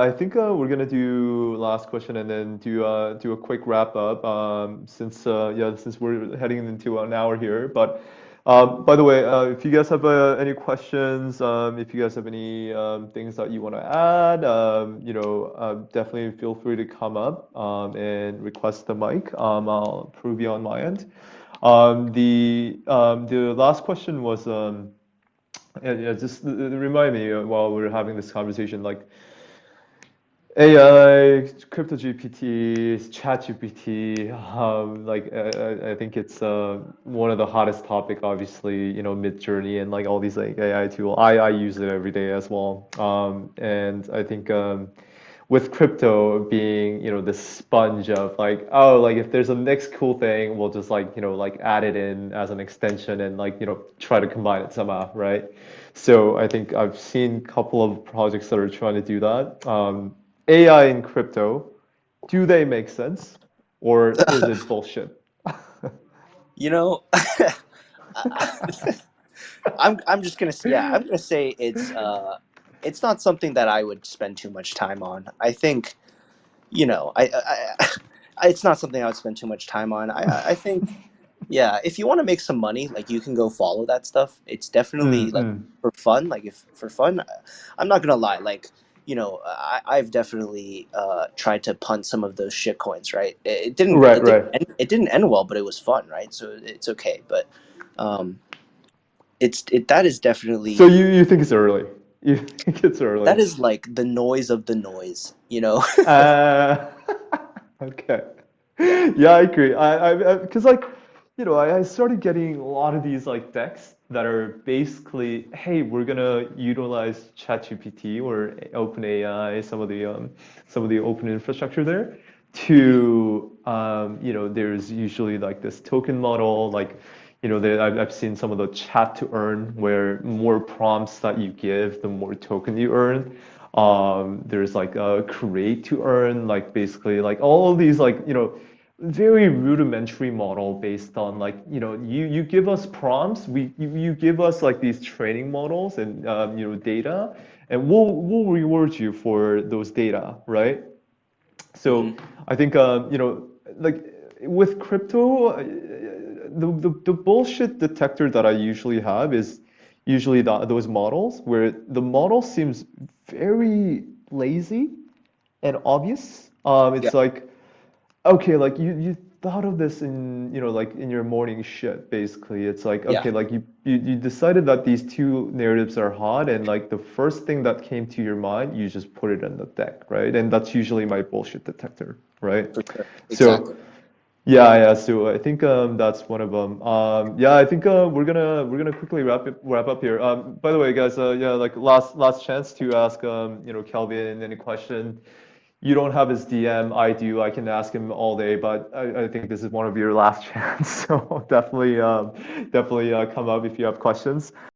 I think we're gonna do last question and then do a quick wrap up. Since we're heading into an hour here. But by the way, if you guys have any questions, if you guys have any things that you want to add, definitely feel free to come up and request the mic. I'll prove you on my end. The last question was just remind me while we're having this conversation, like AI, crypto GPT, chat GPT, I think it's one of the hottest topic, obviously, Mid-Journey and like all these like AI tool. I use it every day as well. And I think with crypto being, the sponge of like, oh, like if there's a next cool thing, we'll just like, like add it in as an extension and like, try to combine it somehow, right? So I think I've seen a couple of projects that are trying to do that. AI in crypto, do they make sense or is it bullshit? You know, I'm just gonna yeah, I'm gonna say it's not something that I would spend too much time on. I think, it's not something I would spend too much time on. I think, yeah, if you want to make some money, like you can go follow that stuff. It's definitely like Mm-mm. for fun. Like if for fun, I'm not gonna lie. Like I've definitely tried to punt some of those shit coins. Right? Right, right. It didn't end well, but it was fun. Right? So it's okay. But um, that is So definitely you think it's early? You think it's early? that is like the noise of the noise. You know? Uh, okay. Yeah. Yeah, I agree. Because like, I started getting a lot of these like decks that are basically, hey, we're gonna utilize ChatGPT or OpenAI, some of the open infrastructure there, Hmm. to, there's usually like this token model, like, I've seen some of the chat to earn where more prompts that you give, the more token you earn. There's like a create to earn, like basically like all of these like, very rudimentary model based on like, you give us prompts, you give us like these training models and data, and we'll reward you for those data, right? So Hmm. I think like with crypto, the bullshit detector that I usually have is usually those models where the model seems very lazy and obvious. Yeah. It's like, okay, like you thought of this in, like in your morning shit, basically. It's like, Yeah. okay, like you decided that these two narratives are hot, and like the first thing that came to your mind, you just put it in the deck, right? And that's usually my bullshit detector, right? For sure. So Exactly. yeah, yeah. So I think that's one of them. Yeah, I think we're gonna quickly wrap up here. By the way, guys, yeah, like last chance to ask Kelvin any question. You don't have his DM, I do. I can ask him all day, but I think this is one of your last chance. So definitely come up if you have questions.